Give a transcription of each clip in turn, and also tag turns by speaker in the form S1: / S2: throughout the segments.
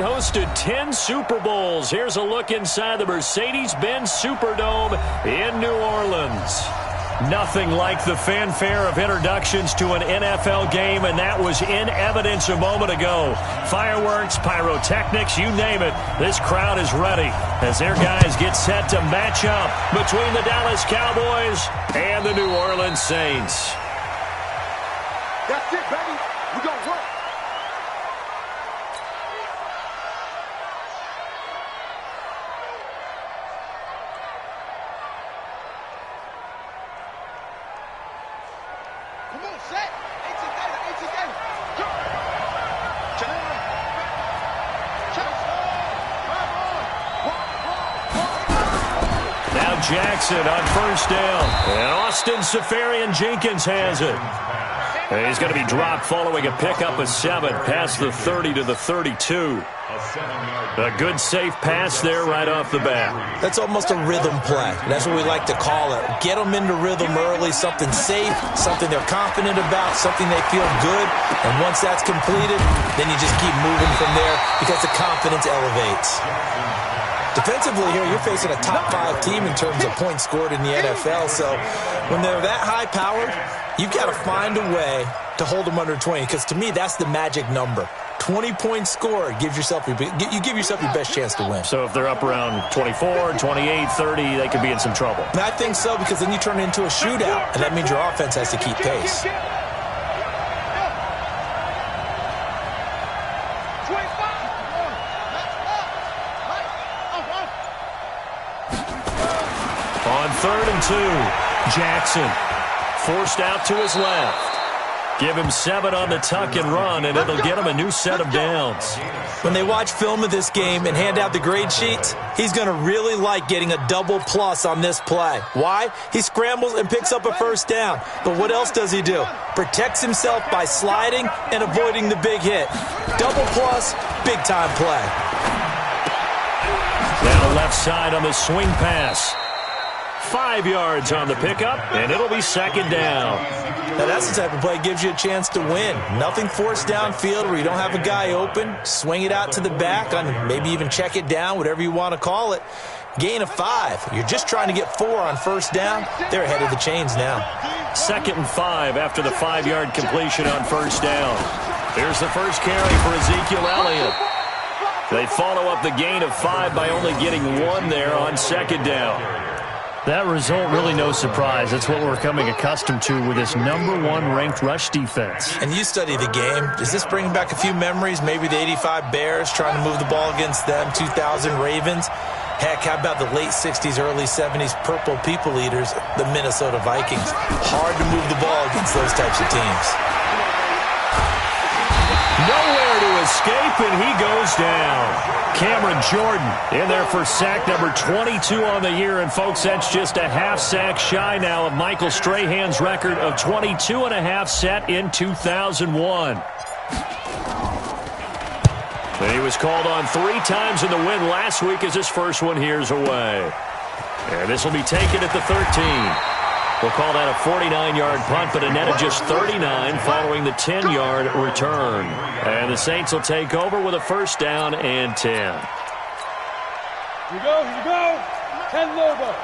S1: hosted 10 Super Bowls. Here's a look inside the Mercedes-Benz Superdome in New Orleans. Nothing like the fanfare of introductions to an NFL game, and that was in evidence a moment ago. Fireworks, pyrotechnics, you name it. This crowd is ready as their guys get set to match up between the Dallas Cowboys and the New Orleans Saints.
S2: That's it, baby. We're going to work. Come on, set. 18 Gator.
S1: Now Jackson on first down. And Austin Seferian-Jenkins has it. And he's going to be dropped following a pickup of 7 past the 30 to the 32. A good safe pass there right off the bat.
S3: That's almost a rhythm play. That's what we like to call it. Get them into rhythm early, something safe, something they're confident about, something they feel good. And once that's completed, then you just keep moving from there because the confidence elevates. Defensively here, you're facing a top 5 team in terms of points scored in the NFL. So when they're that high powered, you've got to find a way to hold them under 20, because to me, that's the magic number. 20 points scored gives yourself you give yourself your best chance to win.
S1: So if they're up around 24, 28, 30, they could be in some trouble.
S3: And I think so, because then you turn it into a shootout, and that means your offense has to keep pace.
S1: On 3rd and 2, Jackson forced out to his left. Give him 7 on the tuck and run, and it'll get him a new set of downs.
S3: When they watch film of this game and hand out the grade sheets, he's going to really like getting a double plus on this play. Why? He scrambles and picks up a first down. But what else does he do? Protects himself by sliding and avoiding the big hit. Double plus, big-time play.
S1: Now left side on the swing pass. 5 yards on the pickup, and it'll be 2nd down.
S3: Now that's the type of play that gives you a chance to win. Nothing forced downfield where you don't have a guy open. Swing it out to the back, on maybe even check it down, whatever you want to call it. Gain of 5. You're just trying to get 4 on first down. They're ahead of the chains now.
S1: 2nd and 5 after the 5-yard completion on first down. Here's the first carry for Ezekiel Elliott. They follow up the gain of 5 by only getting 1 there on 2nd down.
S4: That result, really no surprise. That's what we're becoming accustomed to with this #1 ranked rush defense.
S3: And you study the game. Does this bring back a few memories? Maybe the 85 Bears trying to move the ball against them, 2000 Ravens. Heck, how about the late 60s, early 70s Purple People Eaters, the Minnesota Vikings? Hard to move the ball against those types of teams.
S1: Nowhere to escape, and he goes down. Cameron Jordan in there for sack number 22 on the year. And, folks, that's just a half sack shy now of Michael Strahan's record of 22.5 set in 2001. And he was called on 3 times in the win last week as his first one here's away. And this will be taken at the 13. We'll call that a 49-yard punt, but a net of just 39 following the 10-yard return. And the Saints will take over with a first down and 10.
S2: Here you go. 10 over.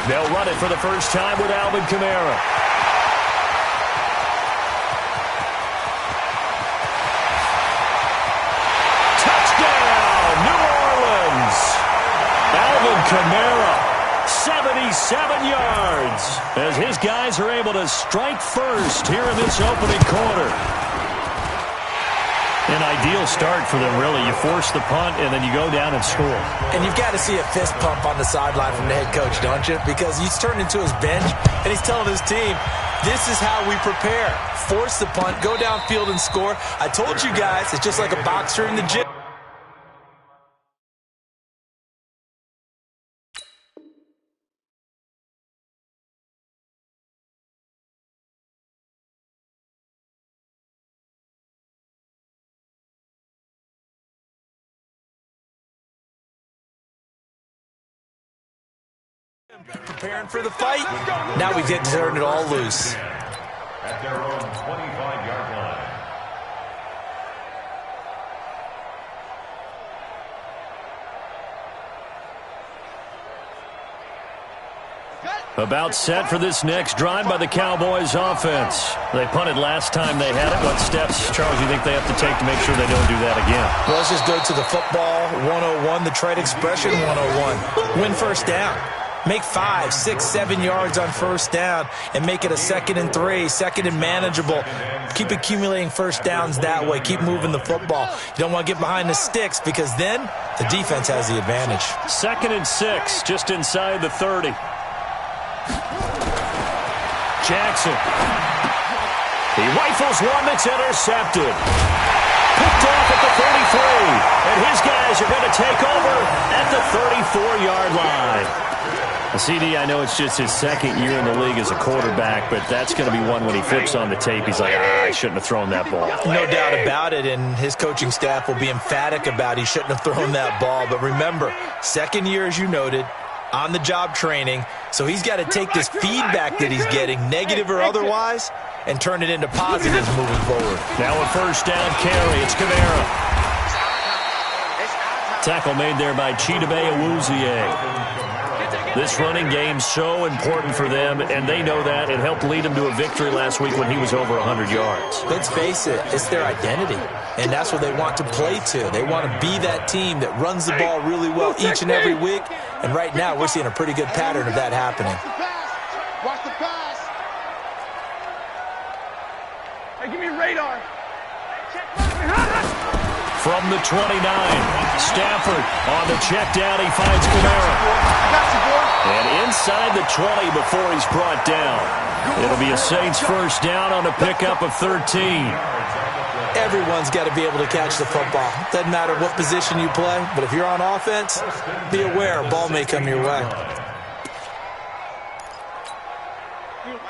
S1: They'll run it for the first time with Alvin Kamara. Alvin Kamara, 77 yards, as his guys are able to strike first here in this opening quarter.
S4: An ideal start for them, really. You force the punt, and then you go down and score.
S3: And you've got to see a fist pump on the sideline from the head coach, don't you? Because he's turned into his bench, and he's telling his team, this is how we prepare. Force the punt, go downfield and score. I told you guys, it's just like a boxer in the gym. Preparing for the fight. Now we get to turn it all loose.
S1: at their own 25-yard line. About set for this next drive by the Cowboys offense. They punted last time they had it. What steps, Charles, you think they have to take to make sure they don't do that again?
S3: Well, let's just go to the football 101, the trade expression 101. Win first down. Make 5, 6, 7 yards on first down and make it a 2nd and 3, 2nd and manageable. Keep accumulating first downs that way. Keep moving the football. You don't want to get behind the sticks because then the defense has the advantage.
S1: 2nd and 6, just inside the 30. Jackson. He rifles one that's intercepted. Picked off at the 33. And his guys are going to take over at the 34-yard line. CD, I know it's just his 2nd year in the league as a quarterback, but that's going to be one when he flips on the tape. He's like, I shouldn't have thrown that ball.
S3: No doubt about it, and his coaching staff will be emphatic about he shouldn't have thrown that ball. But remember, 2nd year, as you noted, on-the-job training, so he's got to take this feedback that he's getting, negative or otherwise, and turn it into positives moving forward.
S1: Now a first down carry. It's Kamara. Tackle made there by Chidobe Awuzie. This running game so important for them, and they know that. It helped lead them to a victory last week when he was over 100 yards.
S3: Let's face it, it's their identity, and that's what they want to play to. They want to be that team that runs the ball really well each and every week, and right now we're seeing a pretty good pattern of that happening.
S2: Watch the pass. Hey, give me a radar.
S1: From the 29, Stafford on the check down. He finds Kamara. And inside the 20 before he's brought down. It'll be a Saints first down on a pickup of 13.
S3: Everyone's got to be able to catch the football. Doesn't matter what position you play, but if you're on offense, be aware a ball may come your way.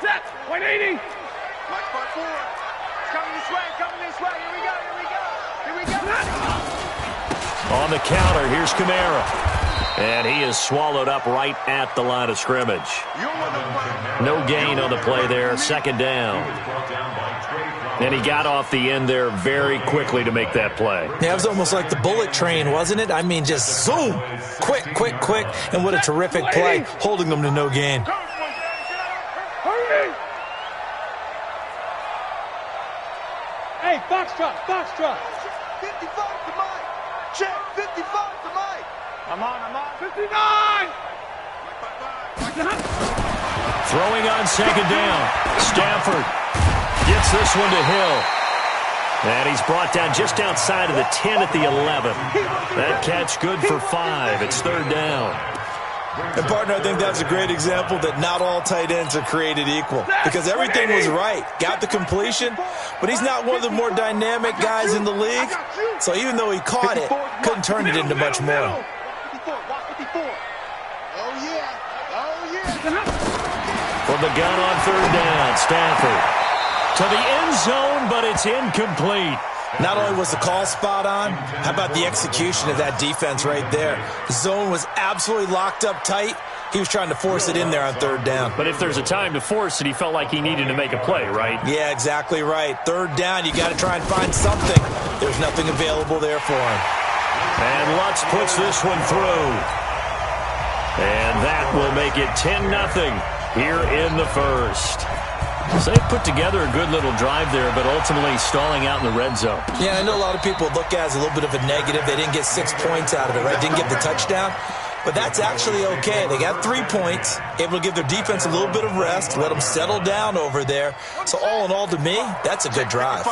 S2: Set. 180. Mike 4. Coming this way. Coming this way. Here we go. Here we go. Here we go.
S1: On the counter, here's Kamara. And he is swallowed up right at the line of scrimmage. No gain on the play there, 2nd down. And he got off the end there very quickly to make that play.
S3: Yeah, it was almost like the bullet train, wasn't it? I mean, just zoom, quick, quick, quick, and what a terrific play, holding them to no gain.
S2: Hey, Foxtrot, Foxtrot. 55 to Mike. Check, 55 to Mike. I'm on. 59.
S1: Throwing on 2nd down. Stafford gets this one to Hill. And he's brought down just outside of the 10 at the 11. That catch good for 5. It's 3rd down.
S3: And, partner, I think that's a great example that not all tight ends are created equal because everything was right.Got the completion, but he's not one of the more dynamic guys in the league. So even though he caught it, couldn't turn it into much more.
S2: 54. Oh, yeah.
S1: From the gun on 3rd down, Stafford to the end zone, but it's incomplete.
S3: Not only was the call spot on, how about the execution of that defense right there? The zone was absolutely locked up tight. He was trying to force it in there on 3rd down.
S1: But if there's a time to force it, he felt like he needed to make a play, right?
S3: Yeah, exactly right. 3rd down, you got to try and find something. There's nothing available there for him.
S1: And Lutz puts this one through. And that will make it 10-0 here in the first. So they put together a good little drive there, but ultimately stalling out in the red zone.
S3: Yeah, I know a lot of people look at it as a little bit of a negative. They didn't get 6 points out of it, right? Didn't get the touchdown. But that's actually okay. They got 3 points, able to give their defense a little bit of rest, let them settle down over there. So all in all, to me, that's a good drive.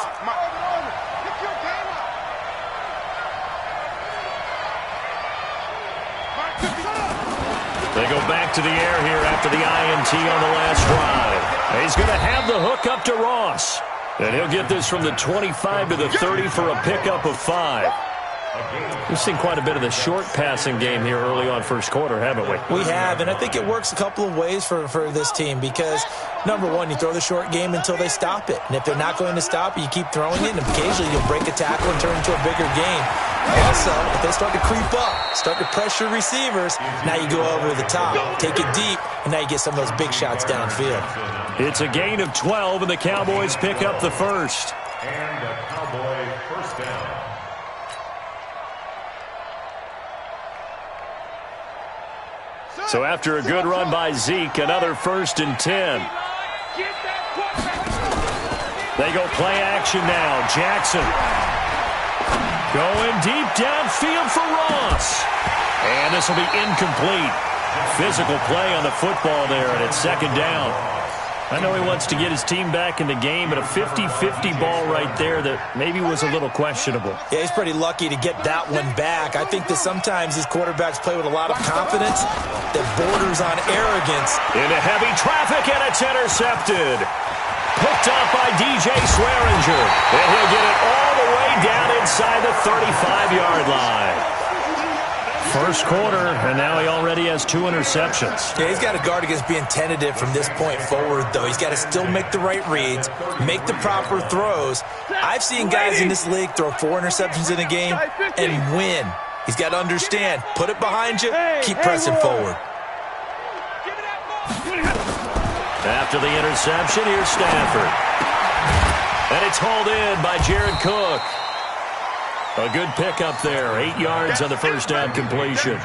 S1: They go back to the air here after the INT on the last drive. He's going to have the hook up to Ross. And he'll get this from the 25 to the 30 for a pickup of 5. We've seen quite a bit of the short passing game here early on first quarter, haven't we?
S3: We have, and I think it works a couple of ways for this team because, number one, you throw the short game until they stop it. And if they're not going to stop it, you keep throwing it, and occasionally you'll break a tackle and turn into a bigger game. Also, if they start to creep up, start to pressure receivers, now you go over the top, take it deep, and now you get some of those big shots downfield.
S1: It's a gain of 12, and the Cowboys pick up the first.
S5: And a Cowboy first down.
S1: So after a good run by Zeke, another 1st and 10. They go play action now. Jackson going deep downfield for Ross. And this will be incomplete. Physical play on the football there, and it's 2nd down. I know he wants to get his team back in the game, but a 50-50 ball right there that maybe was a little questionable.
S3: Yeah, he's pretty lucky to get that one back. I think that sometimes these quarterbacks play with a lot of confidence that borders on arrogance.
S1: Into heavy traffic, and it's intercepted. Picked up by DJ Swearinger. And he'll get it all the way down inside the 35-yard line. First quarter, and now he already has 2 interceptions.
S3: Yeah, he's got to guard against being tentative from this point forward, though. He's got to still make the right reads, make the proper throws. I've seen guys in this league throw 4 interceptions in a game and win. He's got to understand, put it behind you, keep pressing forward.
S1: After the interception, here's Stafford. And it's hauled in by Jared Cook. A good pickup there. 8 yards on the first down completion.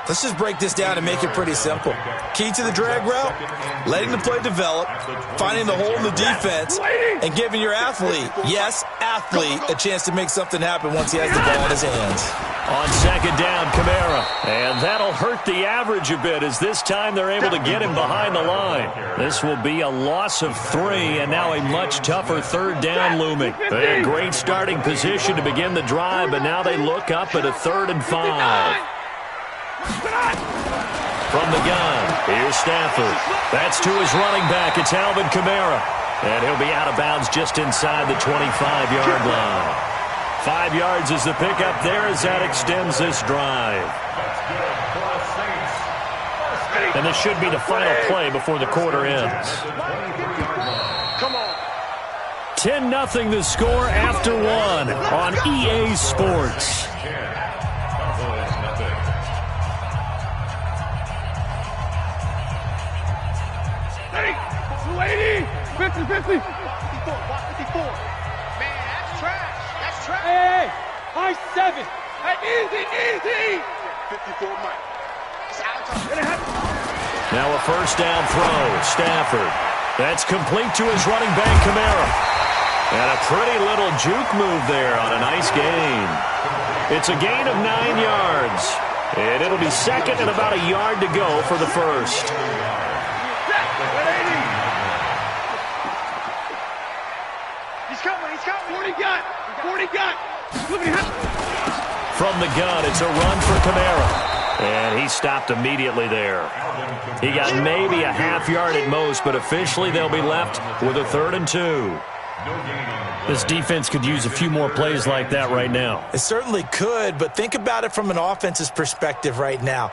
S3: Let's just break this down and make it pretty simple. Key to the drag route, letting the play develop, finding the hole in the defense, and giving your athlete, yes, athlete, a chance to make something happen once he has the ball in his hands.
S1: On 2nd down, Kamara. And that'll hurt the average a bit as this time they're able to get him behind the line. This will be a loss of 3, and now a much tougher 3rd down looming. They had a great starting position to begin the drive, but now they look up at a 3rd and 5. From the gun, here's Stafford. That's to his running back. It's Alvin Kamara. And he'll be out of bounds just inside the 25-yard line. 5 yards is the pickup there as that extends this drive. And this should be the final play before the quarter ends. 10-0 the score after 1 on EA Sports.
S2: Hey, 50, 50. 54, 54. Man, that's trash. That's trash. Hey, high 7. Hey, easy. 54, Mike.
S1: Now a first down throw. Stafford. That's complete to his running back, Kamara. And a pretty little juke move there on a nice gain. It's a gain of 9 yards. And it'll be 2nd and about a yard to go for the first.
S2: He's coming. 40 got.
S1: From the gun, it's a run for Kamara. And he stopped immediately there. He got maybe a half yard at most, but officially they'll be left with a 3rd and 2.
S4: This defense could use a few more plays like that right now.
S3: It certainly could, but think about it from an offense's perspective right now.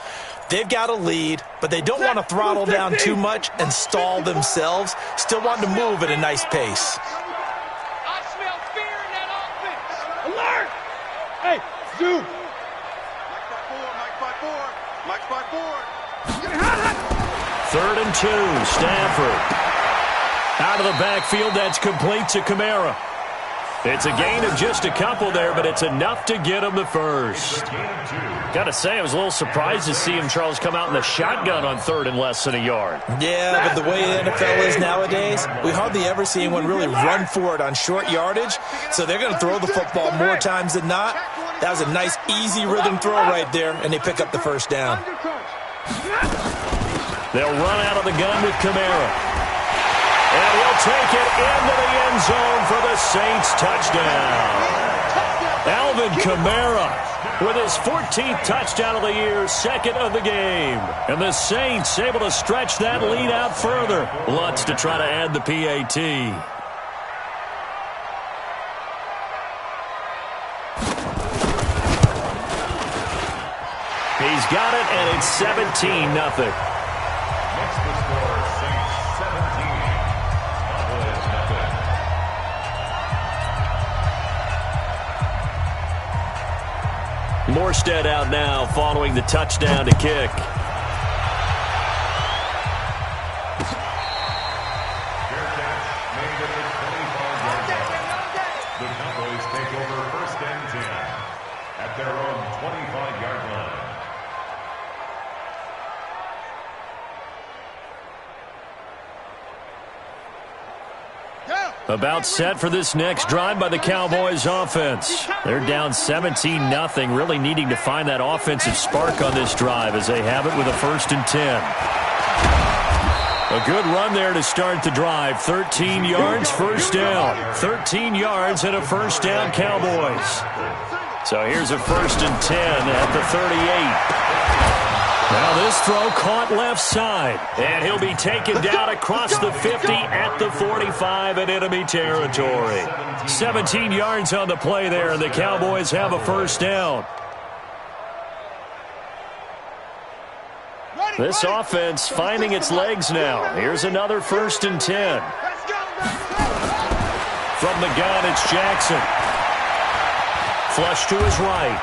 S3: They've got a lead, but they don't want to throttle down too much and stall themselves. Still want to move at a nice pace.
S2: I smell fear in that offense. Alert! Hey, zoom. Mike's by four.
S1: 3rd and 2, Stafford. Out of the backfield, that's complete to Kamara. It's a gain of just a couple there, but it's enough to get him the first. Got to say, I was a little surprised to see him, Charles, come out in the shotgun on 3rd and less than a yard.
S3: Yeah, but the way the NFL is nowadays, we hardly ever see anyone really run for it on short yardage, so they're going to throw the football more times than not. That was a nice, easy rhythm throw right there, and they pick up the first down.
S1: They'll run out of the gun with Kamara. And he'll take it into the end zone for the Saints touchdown. Alvin Kamara with his 14th touchdown of the year, 2nd of the game. And the Saints able to stretch that lead out further. Lutz to try to add the PAT. he's got it, and it's 17-0.
S5: Next to score, Saints 17. Cowboys nothing.
S1: Morstead out now following the touchdown to kick. About set for this next drive by the Cowboys offense. They're down 17-0, really needing to find that offensive spark on this drive as they have it with a 1st and 10. A good run there to start the drive. 13 yards, first down. 13 yards and a first down, Cowboys. So here's a 1st and 10 at the 38. Now this throw caught left side, and he'll be taken down across the 50 at the 45 in enemy territory. 17 yards on the play there, and the Cowboys have a first down. This offense finding its legs now. Here's another 1st and 10. From the gun, it's Jackson. Flush to his right.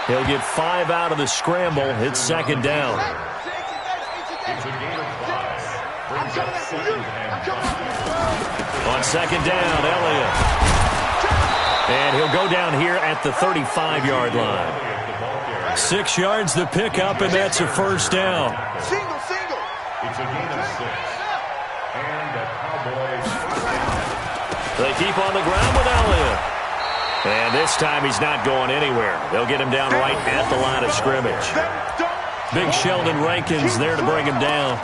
S1: He'll get 5 out of the scramble. It's 2nd down.
S5: It's a gain of 5. Brings up 2nd and 5.
S1: On 2nd down, Elliott. And he'll go down here at the 35-yard line. 6 yards the pickup, and that's a first down.
S2: Single.
S5: It's a gain of 6. And the Cowboys.
S1: They keep on the ground with Elliott. And this time he's not going anywhere. They'll get him down right at the line of scrimmage. Big Sheldon Rankins there to bring him down.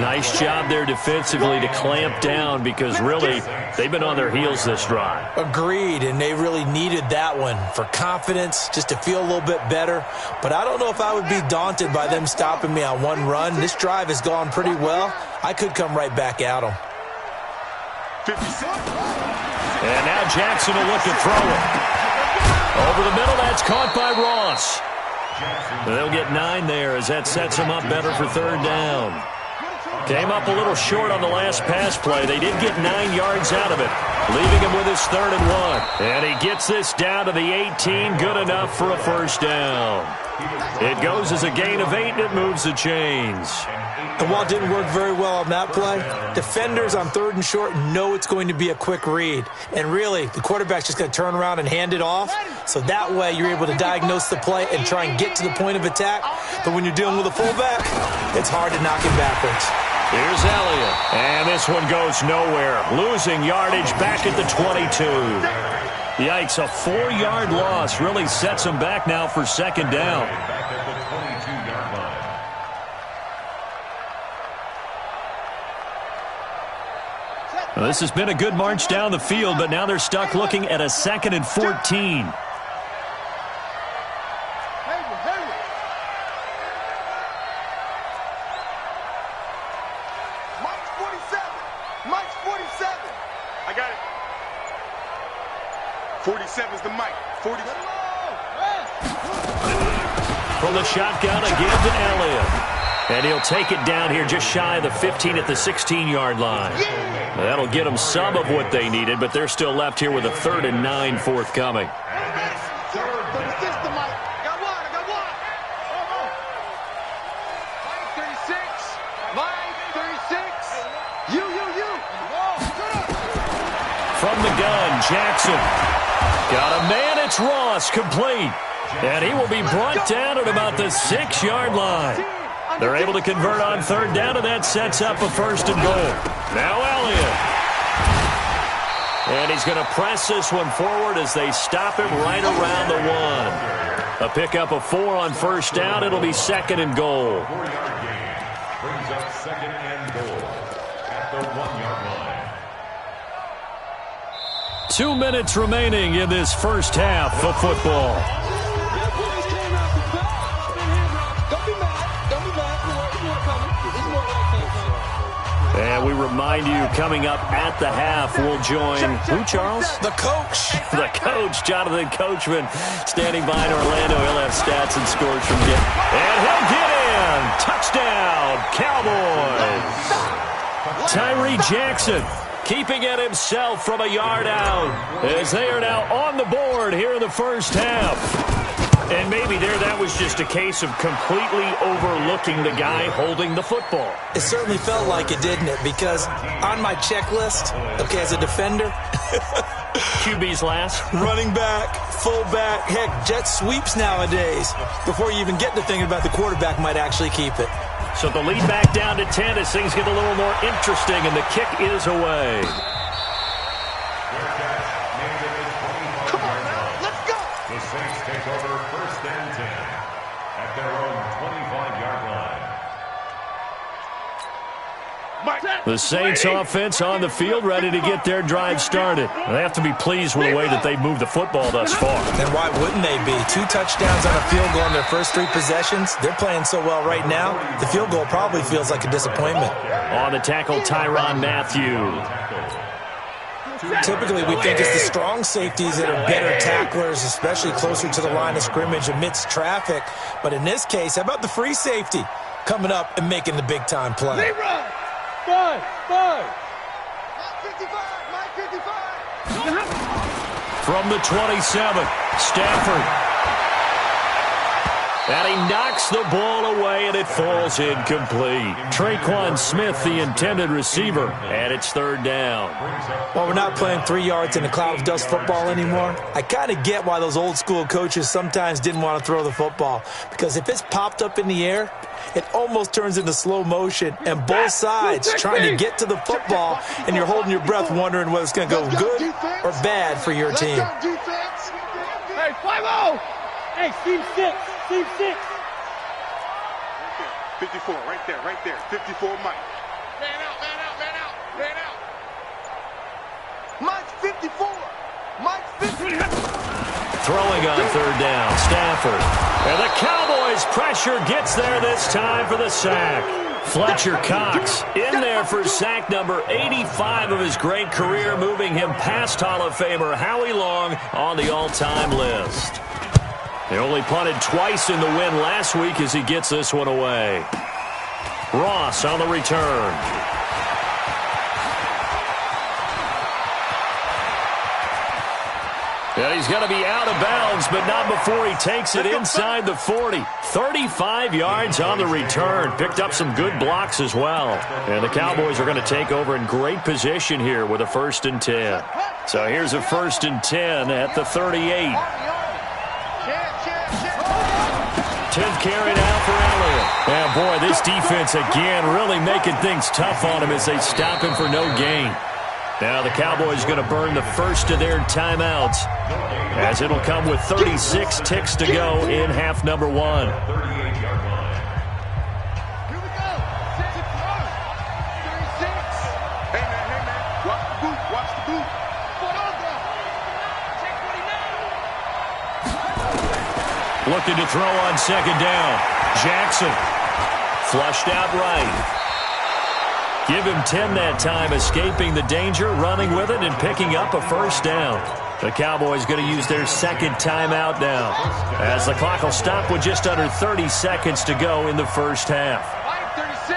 S1: Nice job there defensively to clamp down because really they've been on their heels this drive.
S3: Agreed, and they really needed that one for confidence, just to feel a little bit better. But I don't know if I would be daunted by them stopping me on one run. This drive has gone pretty well. I could come right back at them.
S2: 56.
S1: And now Jackson will look to throw it. Over the middle, that's caught by Ross. They'll get 9 there as that sets him up better for 3rd down. Came up a little short on the last pass play. They did get 9 yards out of it, leaving him with his 3rd and 1. And he gets this down to the 18, good enough for a first down. It goes as a gain of 8, and it moves the chains.
S3: And while it didn't work very well on that play, defenders on 3rd and short know it's going to be a quick read. And really, the quarterback's just going to turn around and hand it off. So that way, you're able to diagnose the play and try and get to the point of attack. But when you're dealing with a fullback, it's hard to knock him backwards.
S1: Here's Elliott. And this one goes nowhere. Losing yardage back at the 22. Yikes, a 4-yard loss really sets him back now for 2nd down.
S5: Back at the 22-yard line.
S1: Well, this has been a good march down the field, but now they're stuck looking at a 2nd and 14.
S2: Mike's 47. I got it. 47's the Mike. 40.
S1: From the shotgun again to Elliott. And he'll take it down here just shy of the 15 at the 16-yard line. That'll get them some of what they needed, but they're still left here with a 3rd and 9 forthcoming. From the gun, Jackson. Got a man, it's Ross, complete. And he will be brought down at about the 6-yard line. They're able to convert on 3rd down, and that sets up a 1st and goal. Now Elliott. And he's going to press this one forward as they stop him right around the 1. A pickup of 4 on 1st down. It'll be 2nd and goal.
S5: 4-yard gain. Brings up 2nd and goal at the 1-yard line.
S1: 2 minutes remaining in this first half of football. And we remind you, coming up at the half, we'll join who, Charles?
S3: The coach.
S1: The coach, Jonathan Coachman, standing by in Orlando. He'll have stats and scores from get. And he'll get in. Touchdown, Cowboys. Tyree Jackson keeping it himself from a yard out as they are now on the board here in the first half. And maybe that was just a case of completely overlooking the guy holding the football.
S3: It certainly felt like it, didn't it? Because on my checklist, okay, as a defender,
S1: QB's last.
S3: running back, fullback, heck, jet sweeps nowadays. Before you even get to thinking about the quarterback might actually keep it.
S1: So the lead back down to 10 as things get a little more interesting, and the kick is away.
S2: Come on now, let's go.
S5: The Saints take over first and 10 at their own 25-yard line.
S1: The Saints offense on the field, ready to get their drive started. They have to be pleased with the way that they've moved the football thus far.
S3: And why wouldn't they be? 2 touchdowns on a field goal in their first 3 possessions. They're playing so well right now, the field goal probably feels like a disappointment.
S1: On the tackle, Tyrann Mathieu.
S3: Typically, we think it's the strong safeties that are better tacklers, especially closer to the line of scrimmage amidst traffic. But in this case, how about the free safety coming up and making the big-time play?
S2: Five. Mike 55.
S1: From the 27, Stafford. And he knocks the ball away, and it falls incomplete. Traquan Smith, the intended receiver, and it's third down.
S3: While we're not playing 3 yards in a cloud of dust football anymore, I kind of get why those old-school coaches sometimes didn't want to throw the football. Because if it's popped up in the air, it almost turns into slow motion, and both sides trying to get to the football, and you're holding your breath wondering whether it's going to go good or bad for your team.
S2: Hey, 5-0. Hey, team 6. 54, right there. 54, Mike. Man out. Mike's 54. Mike's 50.
S1: Throwing on third down, Stafford. And the Cowboys' pressure gets there this time for the sack. Fletcher Cox in there for sack number 85 of his great career, moving him past Hall of Famer Howie Long on the all-time list. They only punted twice in the win last week as he gets this one away. Ross on the return. And he's going to be out of bounds, but not before he takes it inside the 40. 35 yards on the return. Picked up some good blocks as well. And the Cowboys are going to take over in great position here with a 1st and 10. So here's a 1st and 10 at the 38. 10th carry now for Elliott. And boy, this defense again really making things tough on him as they stop him for no gain. Now the Cowboys going to burn the first of their timeouts as it'll come with 36 ticks to go in half number 1.
S2: Here we go. 36. Hey, man. Watch the boot.
S1: Looking to throw on second down. Jackson. Flushed out right. Give him 10 that time, escaping the danger, running with it, and picking up a 1st down. The Cowboys going to use their second timeout now, as the clock will stop with just under 30 seconds to go in the first half.
S2: Line 36.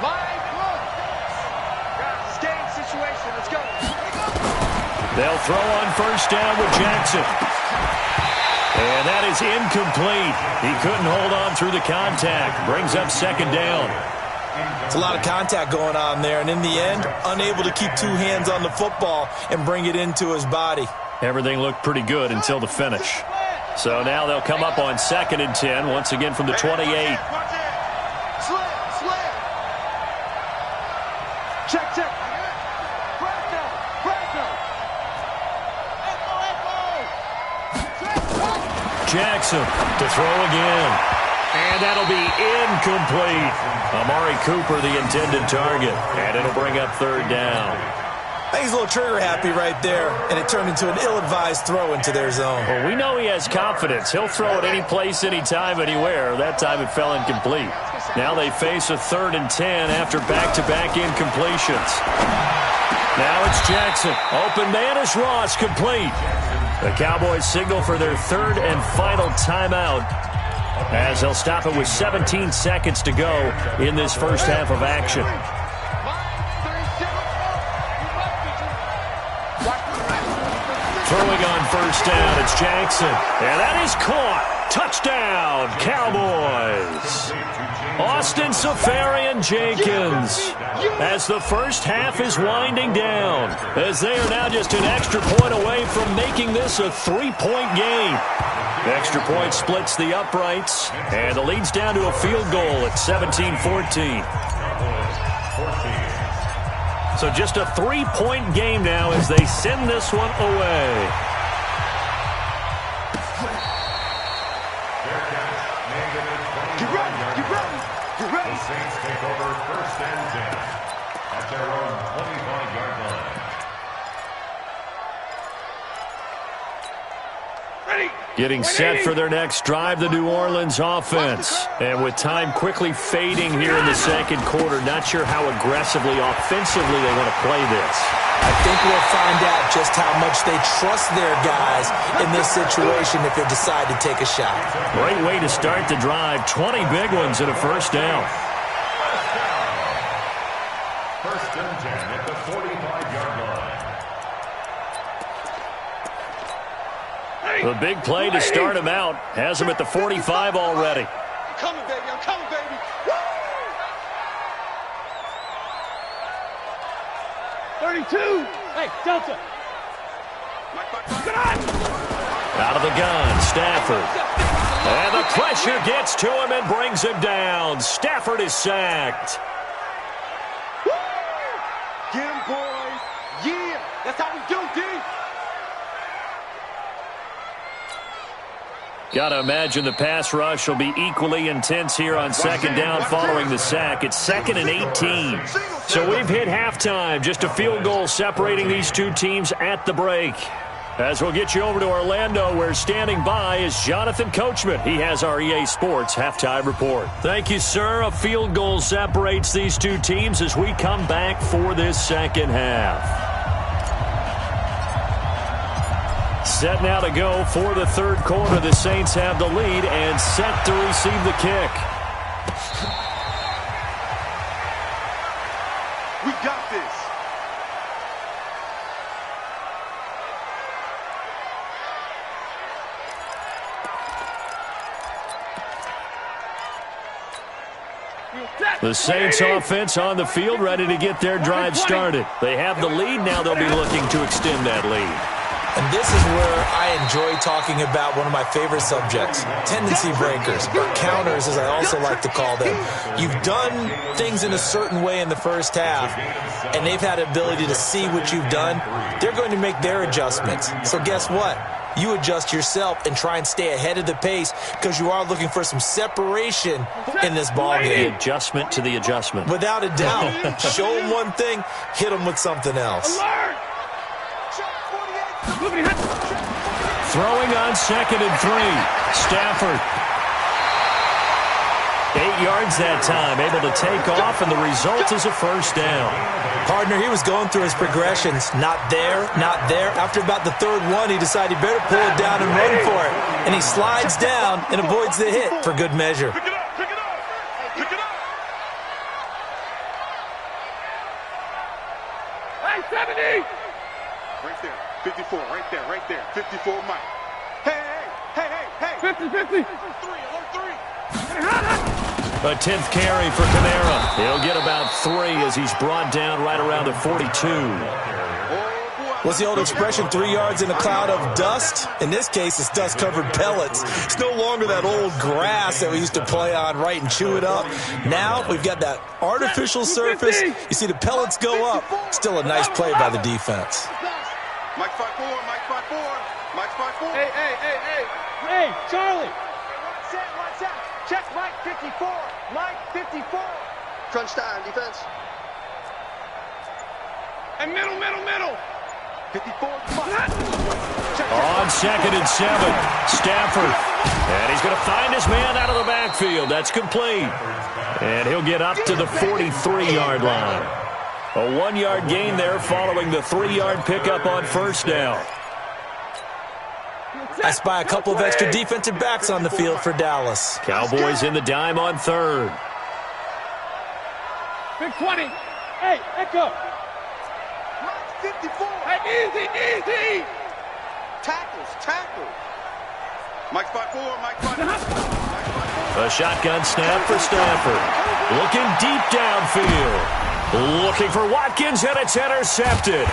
S2: Line one. Guys, game situation. Let's go.
S1: They'll throw on 1st down with Jackson. And that is incomplete. He couldn't hold on through the contact. Brings up 2nd down.
S3: It's a lot of contact going on there, and in the end, unable to keep 2 hands on the football and bring it into his body.
S1: Everything looked pretty good until the finish. So now they'll come up on 2nd and 10, once again from the 28.
S2: Slam. Check.
S1: Jackson to throw again. And that'll be incomplete. Amari Cooper, the intended target. And it'll bring up 3rd down.
S3: I think he's a little trigger happy right there, and it turned into an ill-advised throw into their zone.
S1: Well, we know he has confidence. He'll throw it any place, anytime, anywhere. That time it fell incomplete. Now they face a 3rd and 10 after back-to-back incompletions. Now it's Jackson. Open man is Ross, complete. The Cowboys signal for their 3rd and final timeout as they'll stop it with 17 seconds to go in this first half of action. Throwing on first down, it's Jackson. And that is caught. Touchdown, Cowboys. Austin Seferian-Jenkins as the first half is winding down, as they are now just an extra point away from making this a 3-point game. Extra point splits the uprights, and the lead's down to a field goal at 17-14. So just a 3-point game now as they send this one away.
S5: The Saints take over 1st and 10 at their own 25-yard line.
S1: Getting set for their next drive, the New Orleans offense. And with time quickly fading here in the second quarter, not sure how aggressively, offensively they want to play this.
S3: I think we'll find out just how much they trust their guys in this situation if they decide to take a shot.
S1: Great way to start the drive. 20 big ones and a first down.
S5: 1st and 10 at the 45-yard line.
S1: The big play to start him out. Has him at the 45 already.
S2: I'm coming, baby. I'm coming, baby. Woo! 32. Hey, Delta.
S1: Out of the gun, Stafford. And the pressure gets to him and brings him down. Stafford is sacked.
S2: Woo! Get him, boys. Yeah. That's how we do, D.
S1: Got to imagine the pass rush will be equally intense here on second down following the sack. It's 2nd and 18. So we've hit halftime. Just a field goal separating these two teams at the break. As we'll get you over to Orlando, where standing by is Jonathan Coachman. He has our EA Sports halftime report. Thank you, sir. A field goal separates these two teams as we come back for this second half. Set now to go for the third quarter. The Saints have the lead and set to receive the kick.
S2: We got this.
S1: The Saints offense on the field, ready to get their drive started. They have the lead. Now they'll be looking to extend that lead.
S3: And this is where I enjoy talking about one of my favorite subjects, tendency breakers, or counters as I also like to call them. You've done things in a certain way in the first half, and they've had the ability to see what you've done. They're going to make their adjustments. So guess what? You adjust yourself and try and stay ahead of the pace because you are looking for some separation in this ball game.
S1: The adjustment to the adjustment.
S3: Without a doubt. Show them one thing, hit them with something else.
S1: Throwing on 2nd and 3. Stafford. 8 yards that time, able to take off, and the result is a first down.
S3: Partner, he was going through his progressions. Not there, not there. After about the third one, he decided he better pull it down and run for it. And he slides down and avoids the hit for good measure.
S2: Pick it up, pick it up, pick it up. Hey, 70! Right there, 54, right there, right there. 54, Mike. Hey. 50. 3.
S1: A 10th carry for Kamara. He'll get about 3 as he's brought down right around the 42.
S3: What's the old expression, 3 yards in a cloud of dust? In this case, it's dust-covered pellets. It's no longer that old grass that we used to play on, right, and chew it up. Now we've got that artificial surface. You see the pellets go up. Still a nice play by the defense.
S2: Mike 5-4, Mike 5-4, Mike 5-4. Hey, Charlie. Watch out. Check Mike 54. Mike 54. Crunch time, defense. And middle.
S1: On 2nd and 7, Stafford. And he's going to find his man out of the backfield. That's complete. And he'll get up to the 43-yard line. A 1-yard gain there following the 3-yard pickup on first down.
S3: I spy a couple of extra defensive backs on the field for Dallas.
S1: Cowboys in the dime on 3rd.
S2: Big 20. Hey, Echo. 54. Hey, easy. Tackles. Mike spot 4, Mike spot 4.
S1: A shotgun snap for Stafford. Looking deep downfield. Looking for Watkins, and it's intercepted.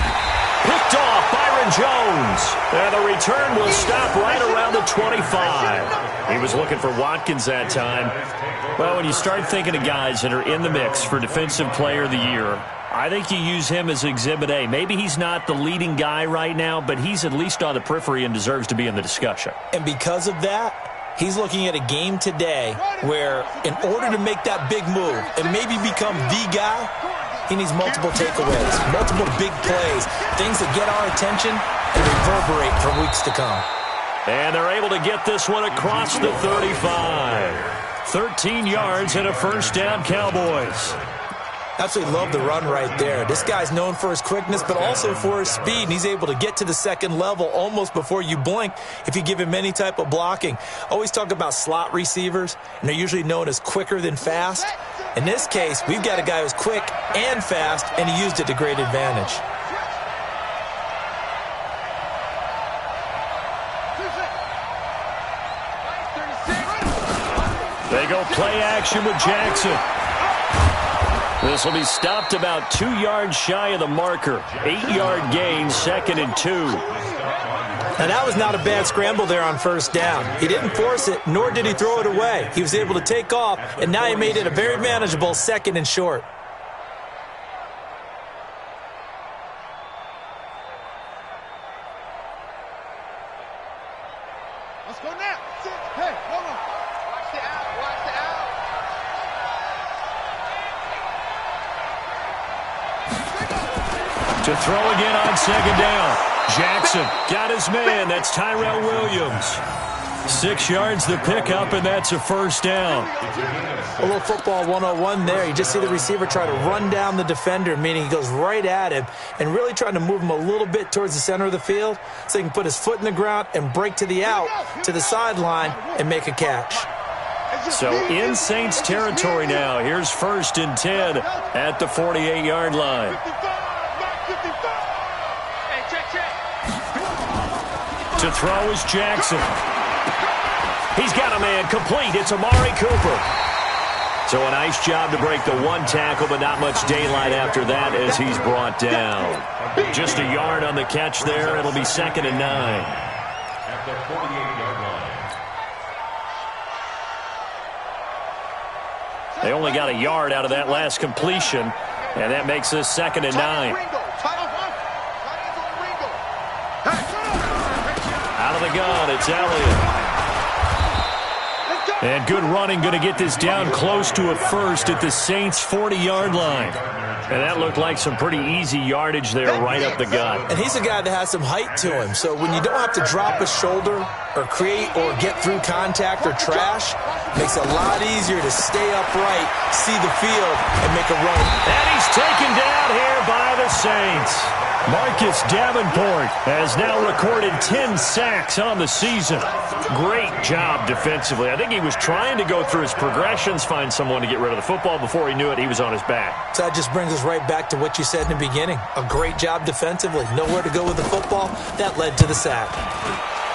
S1: Picked off Byron Jones. And the return will stop right around the 25. He was looking for Watkins that time. Well, when you start thinking of guys that are in the mix for Defensive Player of the Year, I think you use him as Exhibit A. Maybe he's not the leading guy right now, but he's at least on the periphery and deserves to be in the discussion.
S3: And because of that, he's looking at a game today where in order to make that big move and maybe become the guy, he needs multiple takeaways, multiple big plays, things that get our attention and reverberate for weeks to come.
S1: And they're able to get this one across the 35. 13 yards and a first down, Cowboys.
S3: Absolutely love the run right there. This guy's known for his quickness, but also for his speed, and he's able to get to the second level almost before you blink if you give him any type of blocking. Always talk about slot receivers, and they're usually known as quicker than fast. In this case, we've got a guy who's quick and fast, and he used it to great advantage.
S1: They go play action with Jackson. This will be stopped about 2 yards shy of the marker. 8-yard gain, 2nd and 2.
S3: Now, that was not a bad scramble there on first down. He didn't force it, nor did he throw it away. He was able to take off, and now he made it a very manageable 2nd and short.
S2: Let's go now. Hey, hold on. Watch the out.
S1: To throw again on 2nd down. Jackson got his man. That's Tyrell Williams. 6 yards the pickup, and that's a first down.
S3: A little football 101 there. You just see the receiver try to run down the defender, meaning he goes right at him and really trying to move him a little bit towards the center of the field so he can put his foot in the ground and break to the out, to the sideline, and make a catch.
S1: So in Saints territory now. Here's 1st and 10 at the 48-yard line. To throw is Jackson. He's got a man complete. It's Amari Cooper. So a nice job to break the one tackle, but not much daylight after that as he's brought down. Just a yard on the catch there. It'll be 2nd and 9.
S5: At the 48-yard line.
S1: They only got a yard out of that last completion, and that makes this 2nd and 9. Out of the gun, it's Elliott. And good running, going to get this down close to a first at the Saints' 40-yard line. And that looked like some pretty easy yardage there right up the gut.
S3: And he's a guy that has some height to him, so when you don't have to drop a shoulder or create or get through contact or trash, it makes it a lot easier to stay upright, see the field, and make a run.
S1: And he's taken down here by the Saints. Marcus Davenport has now recorded 10 sacks on the season. Great job defensively. I think he was trying to go through his progressions, find someone to get rid of the football. Before he knew it, he was on his back.
S3: So that just brings us right back to what you said in the beginning. A great job defensively. Nowhere to go with the football. That led to the sack.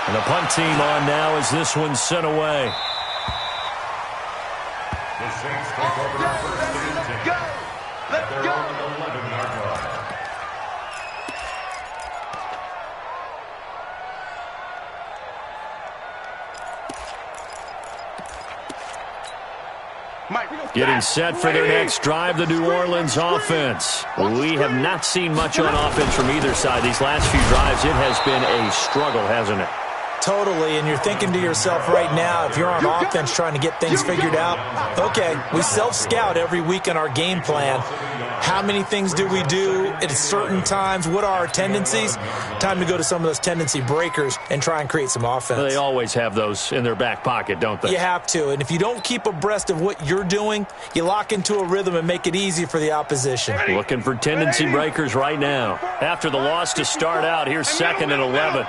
S1: And the punt team on now as this one's sent away.
S5: The Saints take over the 1st and 10. Let's go. 11-yard line.
S1: Getting set for their next drive, the New Orleans offense. We have not seen much on offense from either side. These last few drives, it has been a struggle, hasn't it?
S3: Totally, and you're thinking to yourself right now, if you're on offense trying to get things figured out, okay, we self-scout every week in our game plan. How many things do we do at certain times? What are our tendencies? Time to go to some of those tendency breakers and try and create some offense.
S1: They always have those in their back pocket, don't they?
S3: You have to, and if you don't keep abreast of what you're doing, you lock into a rhythm and make it easy for the opposition.
S1: Looking for tendency breakers right now. After the loss to start out, here's 2nd and 11.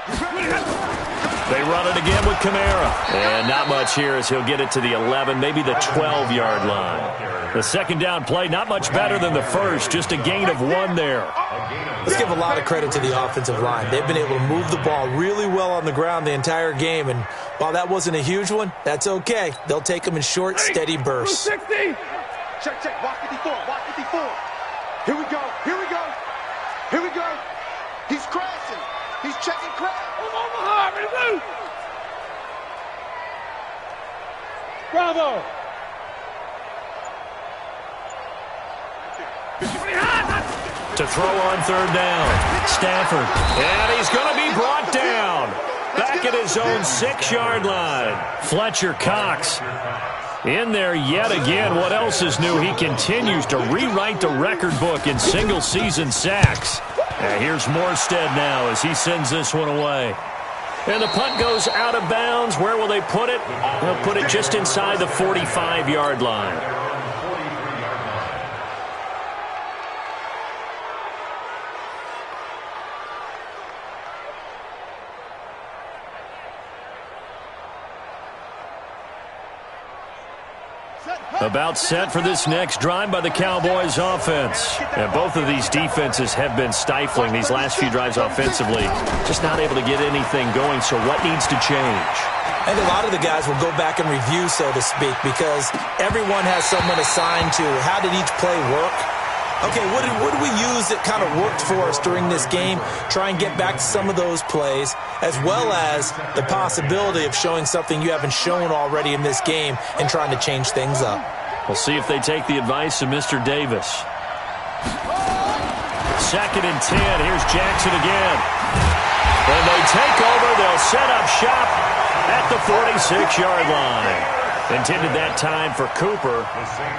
S1: They run it again with Kamara. And not much here as he'll get it to the 11, maybe the 12-yard line. The second down play, not much better than the first, just a gain of 1 there.
S3: Let's give a lot of credit to the offensive line. They've been able to move the ball really well on the ground the entire game, and while that wasn't a huge one, that's okay. They'll take them in short, steady bursts.
S2: Check, walk 54, walk 54. Here we go, here we go, here we go. He's crashing. He's checking crash. Bravo.
S1: To throw on 3rd down. Stafford. And he's going to be brought down. Back at his own 6-yard line. Fletcher Cox in there yet again. What else is new? He continues to rewrite the record book in single-season sacks. And here's Morstead now as he sends this one away. And the punt goes out of bounds. Where will they put it? They'll put it just inside the 45-yard line. About set for this next drive by the Cowboys offense. And both of these defenses have been stifling these last few drives offensively. Just not able to get anything going, so what needs to change?
S3: And a lot of the guys will go back and review, so to speak, because everyone has someone assigned to how did each play work. Okay, what did we use that kind of worked for us during this game? Try and get back to some of those plays, as well as the possibility of showing something you haven't shown already in this game and trying to change things up.
S1: We'll see if they take the advice of Mr. Davis. 2nd and 10. Here's Jackson again. When they take over, they'll set up shop at the 46-yard line. Intended that time for Cooper.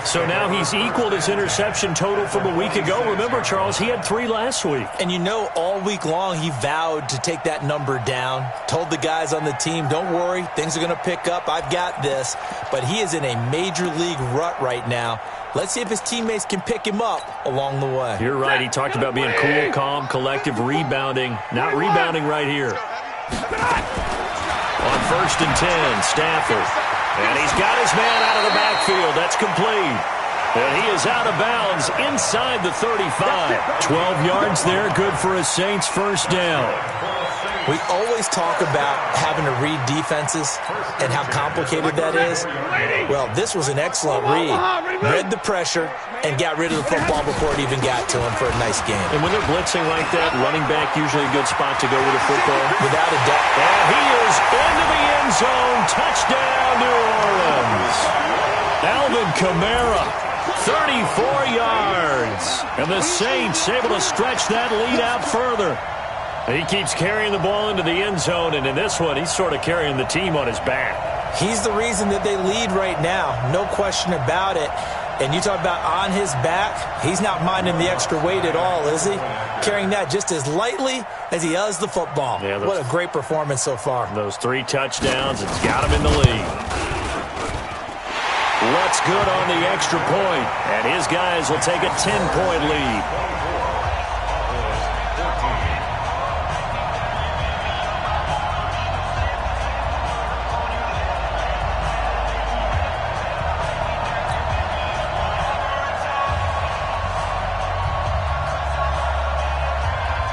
S1: So now he's equaled his interception total from a week ago. Remember, Charles, he had 3 last week.
S3: And you know, all week long he vowed to take that number down. Told the guys on the team, don't worry, things are going to pick up. I've got this. But he is in a major league rut right now. Let's see if his teammates can pick him up along the way.
S1: You're right. He talked about being cool, calm, collective, rebounding. Not rebounding right here. On 1st and 10, Stafford. And he's got his man out of the backfield. That's complete. And he is out of bounds inside the 35. 12 yards there, good for a Saints first down.
S3: We always talk about having to read defenses and how complicated that is. Well, this was an excellent read. Read the pressure and got rid of the football before it even got to him for a nice game.
S1: And when they're blitzing like that, running back usually a good spot to go with the football.
S3: Without a doubt.
S1: And he is into the end zone. Touchdown, New Orleans. Alvin Kamara, 34 yards. And the Saints able to stretch that lead out further. He keeps carrying the ball into the end zone, and in this one, he's sort of carrying the team on his back.
S3: He's the reason that they lead right now, no question about it. And you talk about on his back, he's not minding the extra weight at all, is he? Carrying that just as lightly as he does the football. Yeah, what a great performance so far.
S1: Those 3 touchdowns, it's got him in the lead. What's good on the extra point, and his guys will take a 10-point lead.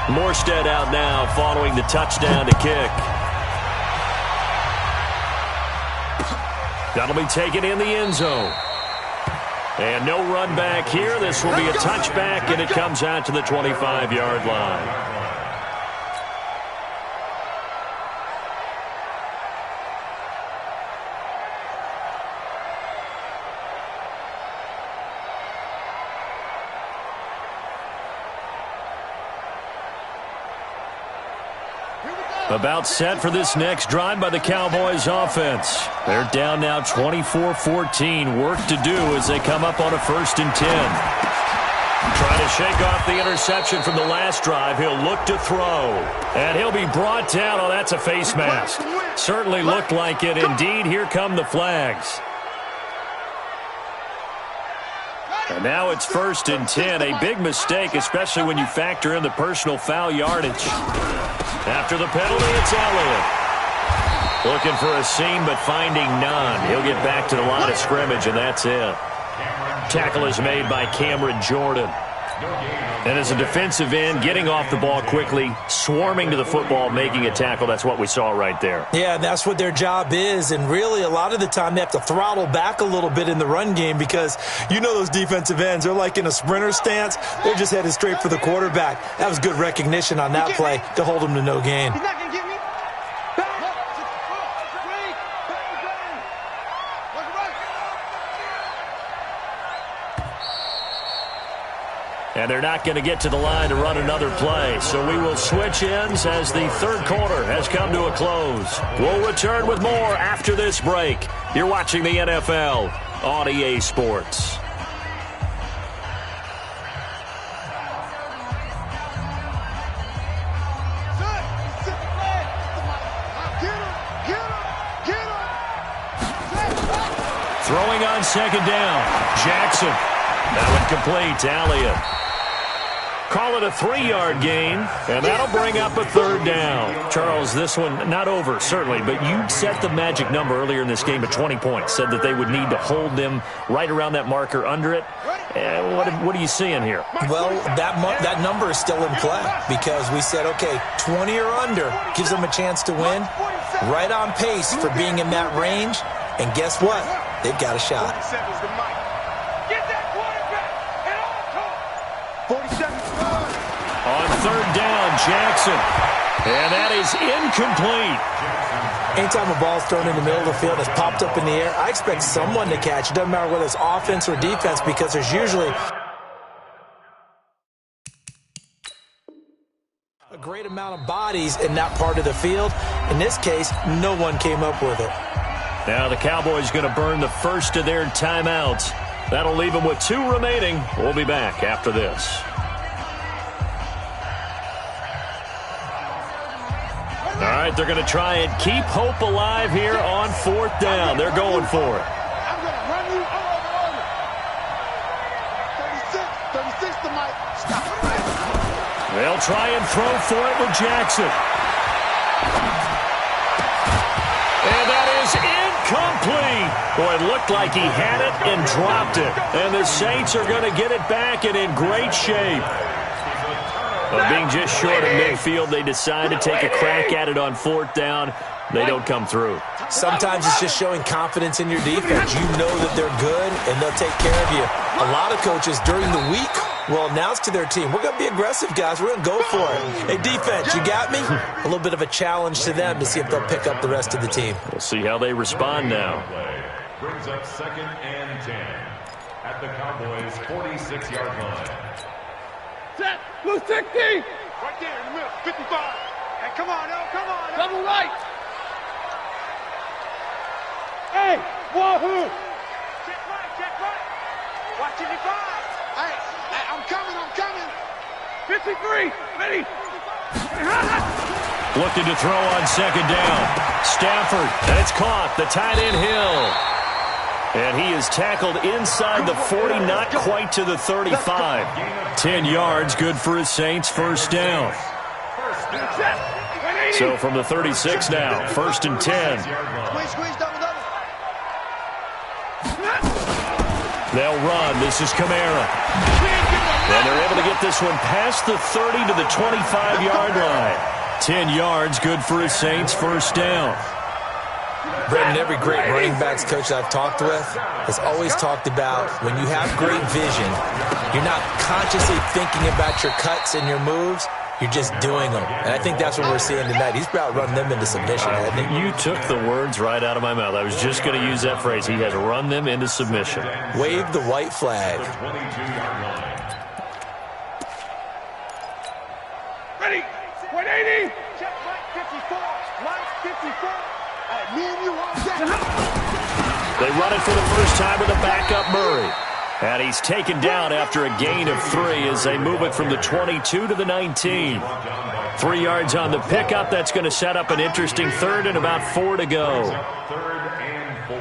S1: Morstead out now following the touchdown to kick. That'll be taken in the end zone. And no run back here. This will be a touchback, and it comes out to the 25-yard line.
S2: Here we go!
S1: About set for this next drive by the Cowboys offense. They're down now 24-14. Work to do as they come up on a 1st and 10. Trying to shake off the interception from the last drive. He'll look to throw. And he'll be brought down. Oh, that's a face mask. Certainly looked like it. Indeed, here come the flags. And now it's 1st and 10. A big mistake, especially when you factor in the personal foul yardage. After the penalty, it's Elliott. Looking for a seam, but finding none. He'll get back to the line of scrimmage, and that's it. Tackle is made by Cameron Jordan. And as a defensive end, getting off the ball quickly, swarming to the football, making a tackle, that's what we saw right there.
S3: Yeah, that's what their job is. And really, a lot of the time, they have to throttle back a little bit in the run game because you know those defensive ends, they're like in a sprinter stance. They're just headed straight for the quarterback. That was good recognition on that play to hold them to no gain.
S2: He's not going to get me.
S1: And they're not going to get to the line to run another play. So we will switch ends as the 3rd quarter has come to a close. We'll return with more after this break. You're watching the NFL on EA Sports. Throwing on 2nd down. Jackson. Now incomplete to Elliott. Call it a 3-yard gain, and that'll bring up a 3rd down. Charles, this one not over, certainly, but you set the magic number earlier in this game at 20 points, said that they would need to hold them right around that marker under it. What are you seeing here?
S3: Well, that number is still in play because we said, okay, 20 or under gives them a chance to win. Right on pace for being in that range, and guess what? They've got a shot.
S1: On 3rd down, Jackson. And that is incomplete.
S3: Anytime a ball's thrown in the middle of the field, it's popped up in the air, I expect someone to catch. It doesn't matter whether it's offense or defense because there's usually a great amount of bodies in that part of the field. In this case, no one came up with it.
S1: Now the Cowboys going to burn the first of their timeouts. That'll leave them with 2 remaining. We'll be back after this. All right, they're going to try and keep hope alive here on 4th down. They're going for it.
S2: I'm going to run you all over. 36 to Mike. Stop.
S1: They'll try and throw for it with Jackson. And that is incomplete. Boy, it looked like he had it and dropped it. And the Saints are going to get it back and in great shape. Being just short of midfield, they decide to take a crack at it on 4th down. They don't come through.
S3: Sometimes it's just showing confidence in your defense. You know that they're good, and they'll take care of you. A lot of coaches during the week will announce to their team, we're going to be aggressive, guys. We're going to go for it. Hey, defense, you got me? A little bit of a challenge to them to see if they'll pick up the rest of the team.
S1: We'll see how they respond now.
S5: Brings up 2nd and 10 at the Cowboys' 46-yard line.
S2: Set. Blue 60. Right there in the middle. 55. Hey, come on, now. Come on. Now. Double right. Hey, wahoo. Check right. Check right. Watch 55. Hey, I'm coming. I'm coming. 53. Ready.
S1: Looking to throw on 2nd down. Stafford, and it's caught. The tight end Hill. And he is tackled inside the 40, not quite to the 35. 10 yards, good for his Saints, 1st down. So from the 36 now, 1st and 10. They'll run. This is Kamara. And they're able to get this one past the 30 to the 25-yard line. 10 yards, good for his Saints, 1st down.
S3: Brendan, every great running backs coach I've talked with has always talked about when you have great vision, you're not consciously thinking about your cuts and your moves. You're just doing them. And I think that's what we're seeing tonight. He's about run them into submission, hasn't he?
S1: You took the words right out of my mouth. I was just going to use that phrase. He has run them into submission.
S3: Wave the white flag.
S2: Ready. 180. 280. Check Mike 54. Mike 54. Me and you on deck.
S1: They run it for the first time with a backup Murray. And he's taken down after a gain of 3 as they move it from the 22 to the 19. 3 yards on the pickup. That's going to set up an interesting third and about 4 to go.
S5: Third and 4.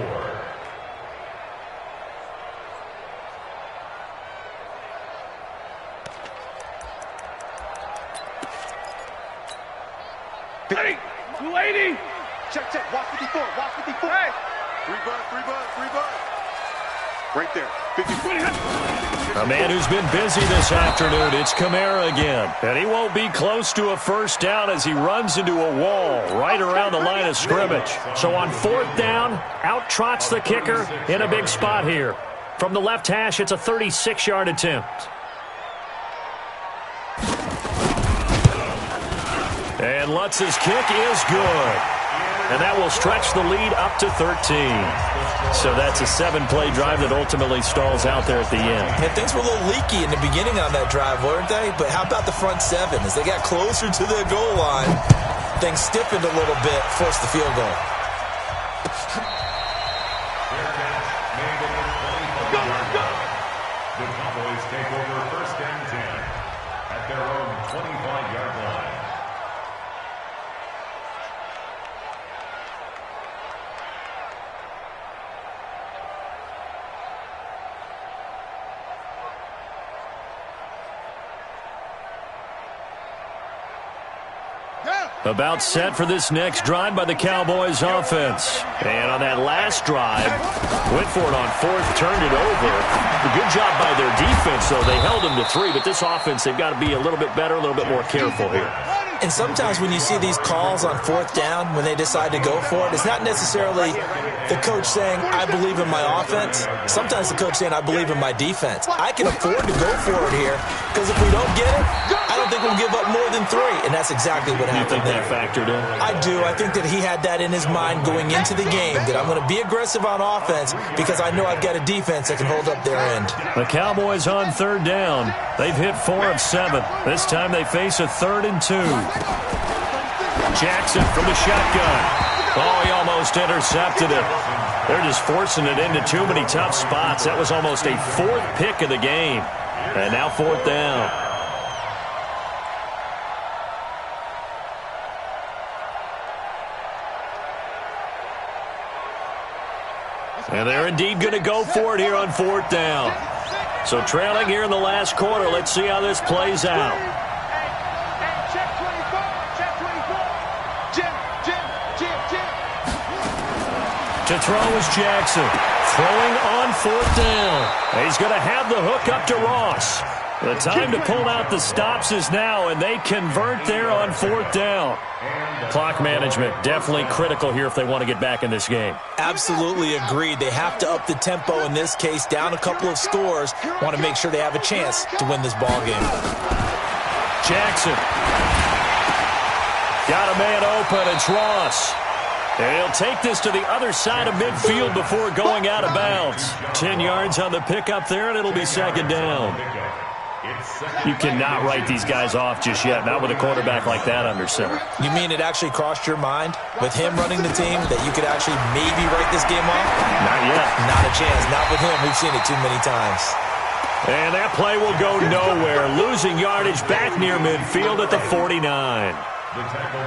S2: Hey, 280. Check, check. Watch 54. Watch 54. Hey. 3 bucks, 3 bucks, 3 bucks. Right there. 50.
S1: A man who's been busy this afternoon, it's Kamara again. And he won't be close to a first down as he runs into a wall right around the line of scrimmage. So on 4th down, out trots the kicker in a big spot here. From the left hash, it's a 36-yard attempt. And Lutz's kick is good. And that will stretch the lead up to 13. So that's a 7-play drive that ultimately stalls out there at the end.
S3: And things were a little leaky in the beginning on that drive, weren't they? But how about the front 7? As they got closer to the goal line, things stiffened a little bit, forced the field goal.
S5: The Cowboys take over 1st and 10 at their own 25-yard line.
S1: About set for this next drive by the Cowboys offense. And on that last drive, went for it on 4th, turned it over. A good job by their defense, though. They held them to 3, but this offense, they've got to be a little bit better, a little bit more careful here.
S3: And sometimes when you see these calls on 4th down, when they decide to go for it, it's not necessarily the coach saying, I believe in my offense. Sometimes the coach saying, I believe in my defense. I can afford to go for it here because if we don't get it, I don't think we'll give up more than 3. And that's exactly what happened there.
S1: You think that factored in?
S3: I do. I think that he had that in his mind going into the game, that I'm going to be aggressive on offense because I know I've got a defense that can hold up their end.
S1: The Cowboys on 3rd down. They've hit 4 of 7. This time they face a 3rd and 2. Jackson from the shotgun. Oh, he almost intercepted it. They're just forcing it into too many tough spots. That was almost a 4th pick of the game. And now 4th down. And they're indeed going to go for it here on 4th down. So trailing here in the last quarter. Let's see how this plays out.
S2: Check 24. Check 24. Jim.
S1: To throw is Jackson. Throwing on 4th down. He's going to have the hook up to Ross. The time to pull out the stops is now, and they convert there on 4th down. Clock management definitely critical here if they want to get back in this game.
S3: Absolutely agreed. They have to up the tempo in this case, down a couple of scores. Want to make sure they have a chance to win this ball game.
S1: Jackson. Got a man open. It's Ross. And he'll take this to the other side of midfield before going out of bounds. 10 yards on the pickup there, and it'll be 2nd down. You cannot write these guys off just yet, not with a quarterback like that under center.
S3: You mean it actually crossed your mind with him running the team that you could actually maybe write this game off?
S1: Not yet.
S3: Not a chance. Not with him. We've seen it too many times.
S1: And that play will go nowhere. Losing yardage back near midfield at the 49.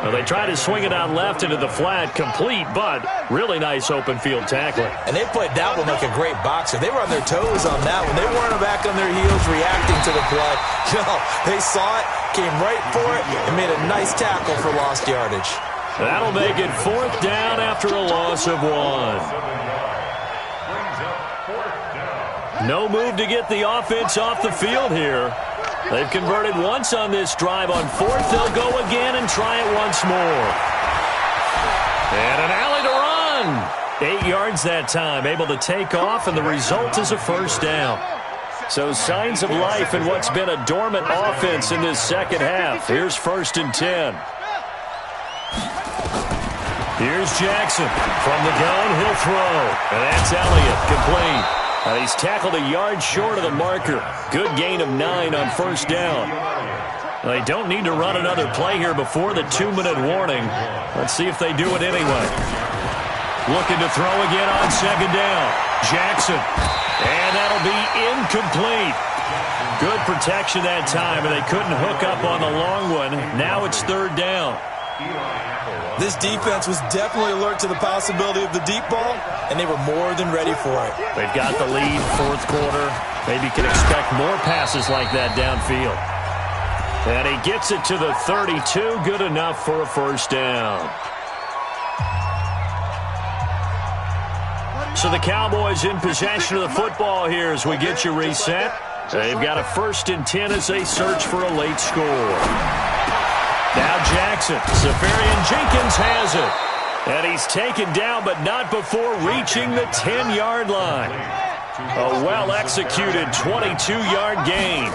S1: Well, they try to swing it out left into the flat, complete, but really nice open field tackling.
S3: And they played that one like a great boxer. They were on their toes on that one. They weren't back on their heels reacting to the play. No, they saw it, came right for it, and made a nice tackle for lost yardage.
S1: That'll make it 4th down after a loss of 1. No move to get the offense off the field here. They've converted once on this drive. On 4th, they'll go again and try it once more. And an alley to run. 8 yards that time, able to take off, and the result is a 1st down. So signs of life in what's been a dormant offense in this second half. Here's 1st and 10. Here's Jackson. From the gun, he'll throw. And that's Elliott, complete. And he's tackled a yard short of the marker. Good gain of 9 on 1st down. They don't need to run another play here before the 2-minute warning. Let's see if they do it anyway. Looking to throw again on second down. Jackson. And that'll be incomplete. Good protection that time, and they couldn't hook up on the long one. Now it's third down.
S3: This defense was definitely alert to the possibility of the deep ball, and they were more than ready for it.
S1: They've got the lead, fourth quarter. Maybe can expect more passes like that downfield. And he gets it to the 32. Good enough for a first down. So the Cowboys in possession of the football here as we get you reset. They've got a 1st and 10 as they search for a late score. Now Jackson. Safarian Jenkins has it. And he's taken down, but not before reaching the 10-yard line. A well-executed 22-yard gain.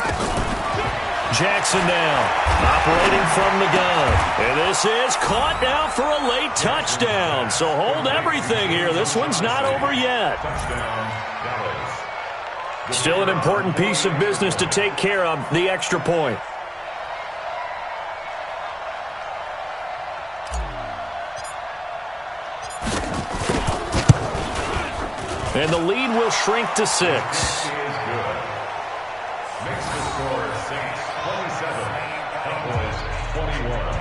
S1: Jackson now, operating from the gun. And this is caught now for a late touchdown. So hold everything here. This one's not over yet. Still an important piece of business to take care of, the extra point. And the lead will shrink to 6.
S5: Makes the score Saints 27, Cowboys 21.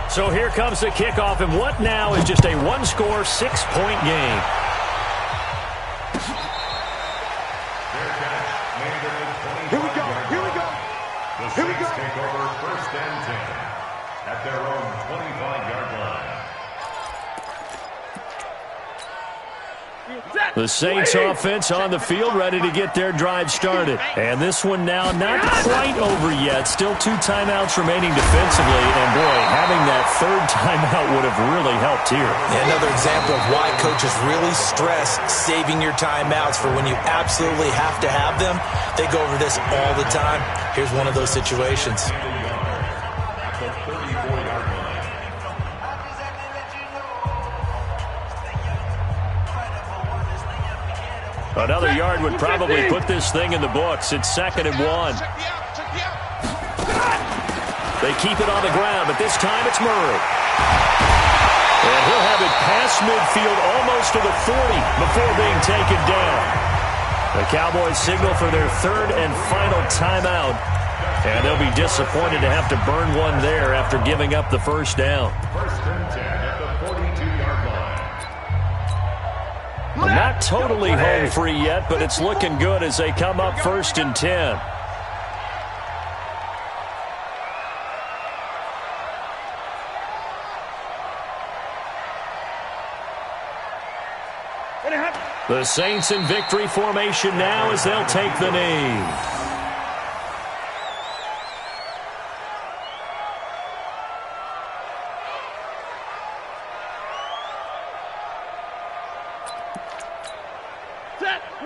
S1: So here comes the kickoff, and what now is just a one-score, 6-point game.
S2: Here we go, here we go,
S5: The
S2: here we
S5: Saints
S2: go.
S5: take over 1st and 10 at their own 25-yard line.
S1: The Saints offense on the field, ready to get their drive started. And this one now not quite over yet. Still 2 timeouts remaining defensively. And, boy, having that 3rd timeout would have really helped here.
S3: Yeah, another example of why coaches really stress saving your timeouts for when you absolutely have to have them. They go over this all the time. Here's one of those situations.
S5: At the 34-yard line.
S1: Another yard would probably put this thing in the books. It's 2nd and 1. They keep it on the ground, but this time it's Murray. And he'll have it past midfield almost to the 40 before being taken down. The Cowboys signal for their 3rd and final timeout. And they'll be disappointed to have to burn one there after giving up the first down.
S5: 1st and 10 at the 42-yard line.
S1: Not totally home free yet, but it's looking good as they come up 1st and 10. The Saints in victory formation now as they'll take the knee.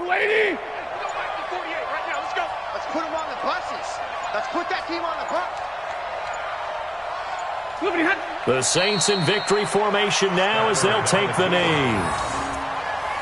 S2: Lady! Let's go back to 48 right now. Let's go. Let's put them on the buses. Let's put that team on the bus.
S1: The Saints in victory formation now as they'll take the knee.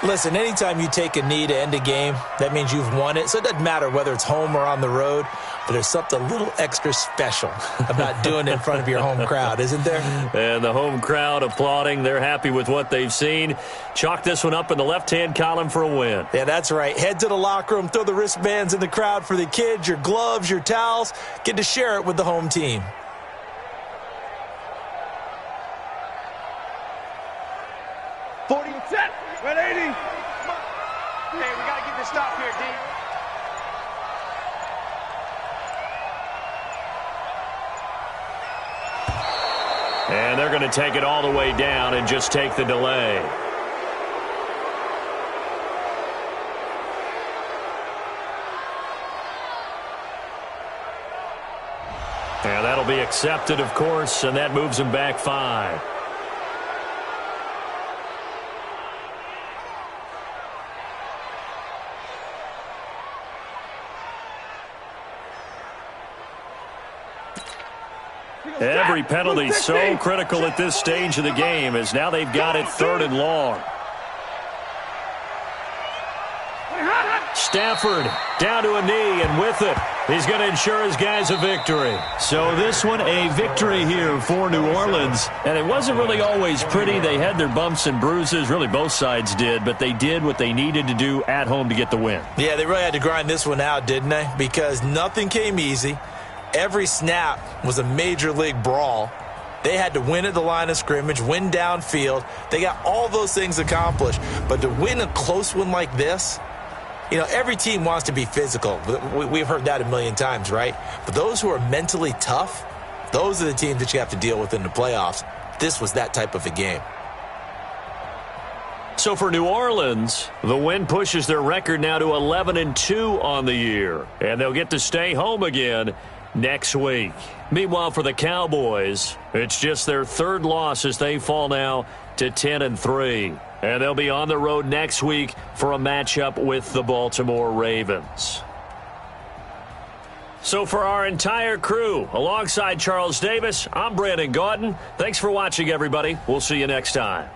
S3: Listen, anytime you take a knee to end a game, that means you've won it. So it doesn't matter whether it's home or on the road, but there's something a little extra special about doing it in front of your home crowd, isn't there?
S1: And the home crowd applauding. They're happy with what they've seen. Chalk this one up in the left-hand column for a win.
S3: Yeah, that's right. Head to the locker room, throw the wristbands in the crowd for the kids, your gloves, your towels. Get to share it with the home team.
S2: Set. 180. Hey, we got to get this stop here, D.
S1: And they're going to take it all the way down and just take the delay. And that'll be accepted, of course, and that moves them back 5. Every penalty so critical at this stage of the game, as now they've got it 3rd and long. Stafford down to a knee, and with it, he's going to ensure his guys a victory.
S4: So this one, a victory here for New Orleans.
S1: And it wasn't really always pretty. They had their bumps and bruises. Really, both sides did. But they did what they needed to do at home to get the win.
S3: Yeah, they really had to grind this one out, didn't they? Because nothing came easy. Every snap was a major league brawl. They had to win at the line of scrimmage, win downfield. They got all those things accomplished. But to win a close one like this, you know, every team wants to be physical. We've heard that a million times, right? But those who are mentally tough, those are the teams that you have to deal with in the playoffs. This was that type of a game.
S1: So for New Orleans, the win pushes their record now to 11-2 on the year. And they'll get to stay home again next week. Meanwhile, for the Cowboys, it's just their 3rd loss as they fall now to 10-3. And they'll be on the road next week for a matchup with the Baltimore Ravens. So for our entire crew, alongside Charles Davis, I'm Brandon Gaudin. Thanks for watching, everybody. We'll see you next time.